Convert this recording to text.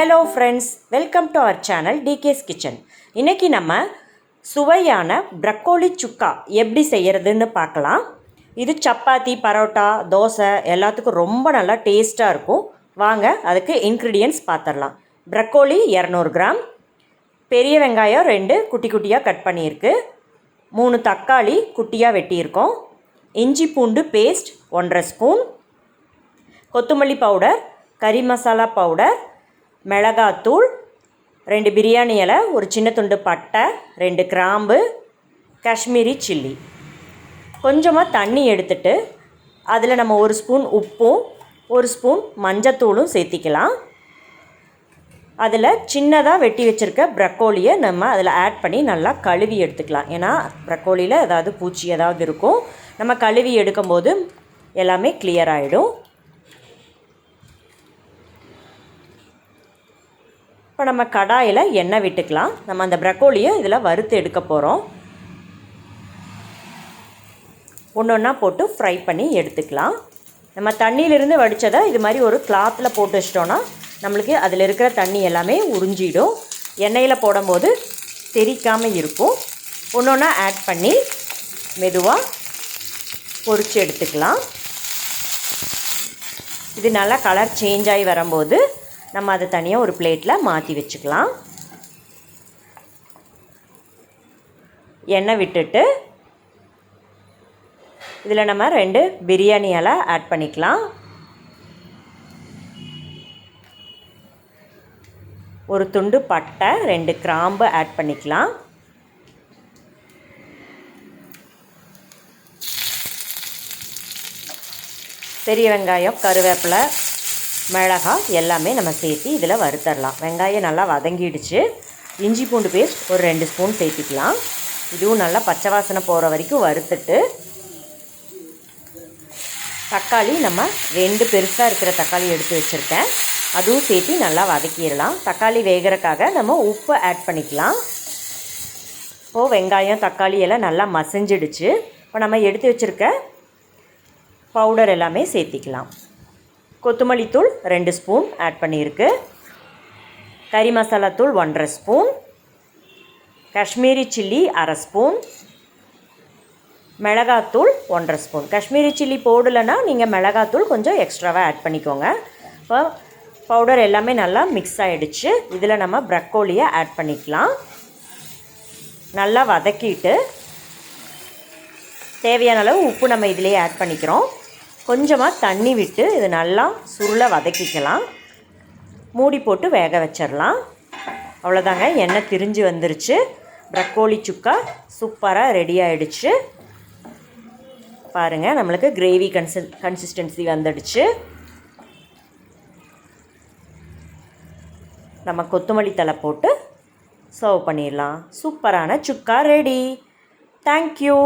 Hello friends, welcome to our channel DK's Kitchen. இன்னைக்கு நம்ம சுவையான ப்ரக்கோலி சுக்கா எப்படி செய்யறதுன்னு பார்க்கலாம். இது சப்பாத்தி, பரோட்டா, தோசை எல்லாத்துக்கும் ரொம்ப நல்லா டேஸ்ட்டாக இருக்கும். வாங்க அதுக்கு இன்க்ரீடியன்ட்ஸ் பார்த்துடலாம். ப்ரக்கோலி 200 கிராம், பெரிய வெங்காயம் 2 குட்டி குட்டியாக கட் பண்ணியிருக்கு, 3 தக்காளி குட்டியாக வெட்டியிருக்கோம், இஞ்சி பூண்டு பேஸ்ட் 1.5 ஸ்பூன், கொத்தமல்லி பவுடர், கரி மசாலா பவுடர், மிளகாத்தூள், 2 பிரியாணி இலை, ஒரு சின்ன துண்டு பட்டை, 2 கிராம்பு, காஷ்மீரி சில்லி. கொஞ்சமாக தண்ணி எடுத்துட்டு அதில் நம்ம 1 ஸ்பூன் உப்பும் 1 ஸ்பூன் மஞ்சத்தூளும் சேர்த்திக்கலாம். அதில் சின்னதாக வெட்டி வச்சுருக்க ப்ரக்கோலியை நம்ம அதில் ஆட் பண்ணி நல்லா கழுவி எடுத்துக்கலாம். ஏன்னா ப்ரக்கோலியில் ஏதாவது பூச்சி ஏதாவது இருக்கும், நம்ம கழுவி எடுக்கும்போது எல்லாமே கிளியர் ஆகிடும். இப்போ நம்ம கடாயில் எண்ணெய் விட்டுக்கலாம். நம்ம அந்த ப்ரக்கோலியை இதில் வறுத்து எடுக்க போகிறோம். ஒன்று ஒன்றா போட்டு ஃப்ரை பண்ணி எடுத்துக்கலாம். நம்ம தண்ணியிலிருந்து வடித்ததை இது மாதிரி ஒரு கிளாத்தில் போட்டு வச்சிட்டோன்னா நம்மளுக்கு அதில் இருக்கிற தண்ணி எல்லாமே உறிஞ்சிடும். எண்ணெயில் போடும்போது தெரிக்காமல் இருக்கும். ஒன்று ஒன்றா ஆட் பண்ணி மெதுவாக பொரித்து எடுத்துக்கலாம். இது நல்லா கலர் சேஞ்ச் ஆகி வரும்போது நம்ம அதை தனியாக ஒரு பிளேட்டில் மாற்றி வச்சுக்கலாம். எண்ணெய் விட்டுட்டு இதில் நம்ம 2 பிரியாணி இலை ஆட் பண்ணிக்கலாம். ஒரு துண்டு பட்டை, 2 கிராம்பு ஆட் பண்ணிக்கலாம். பெரிய வெங்காயம், கருவேப்பிலை, மிளகாய் எல்லாமே நம்ம சேர்த்து இதில் வறுத்தரலாம். வெங்காயம் நல்லா வதங்கிடுச்சு. இஞ்சி பூண்டு பேஸ்ட் ஒரு 2 ஸ்பூன் சேர்த்திக்கலாம். இதுவும் நல்லா பச்சை வாசனை போகிற வரைக்கும் வறுத்துட்டு, தக்காளி நம்ம 2 பெருசாக இருக்கிற தக்காளி எடுத்து வச்சுருக்கேன், அதுவும் சேர்த்து நல்லா வதக்கிடலாம். தக்காளி வேகிறதுக்காக நம்ம உப்பு ஆட் பண்ணிக்கலாம். இப்போது வெங்காயம் தக்காளி எல்லாம் நல்லா மசிஞ்சிடுச்சு. இப்போ நம்ம எடுத்து வச்சுருக்க பவுடர் எல்லாமே சேர்த்திக்கலாம். கொத்தமல்லி தூள் 2 ஸ்பூன் ஆட் பண்ணியிருக்கு, கரி மசாலா தூள் 1.5 ஸ்பூன், காஷ்மீரி சில்லி 1/2 ஸ்பூன், மிளகாத்தூள் 1.5 ஸ்பூன். காஷ்மீரி சில்லி போடலைன்னா நீங்கள் மிளகாத்தூள் கொஞ்சம் எக்ஸ்ட்ராவாக ஆட் பண்ணிக்கோங்க. இப்போ பவுடர் எல்லாமே நல்லா மிக்ஸ் ஆகிடுச்சு. இதில் நம்ம ப்ரக்கோலியை ஆட் பண்ணிக்கலாம். நல்லா வதக்கிட்டு தேவையான அளவு உப்பு நம்ம இதிலே ஆட் பண்ணிக்கிறோம். கொஞ்சமாக தண்ணி விட்டு இது நல்லா சுருளை வதக்கிக்கலாம். மூடி போட்டு வேக வச்சிடலாம். அவ்வளோதாங்க, எண்ணெய் திரிஞ்சு வந்துருச்சு. ப்ரக்கோலி சுக்கா சூப்பராக ரெடி ஆகிடுச்சு. பாருங்கள், நம்மளுக்கு கிரேவி கன்சிஸ்டன்சி வந்துடுச்சு. நம்ம கொத்தமல்லி தழை போட்டு சர்வ் பண்ணிடலாம். சூப்பரான சுக்கா ரெடி. தேங்க்யூ.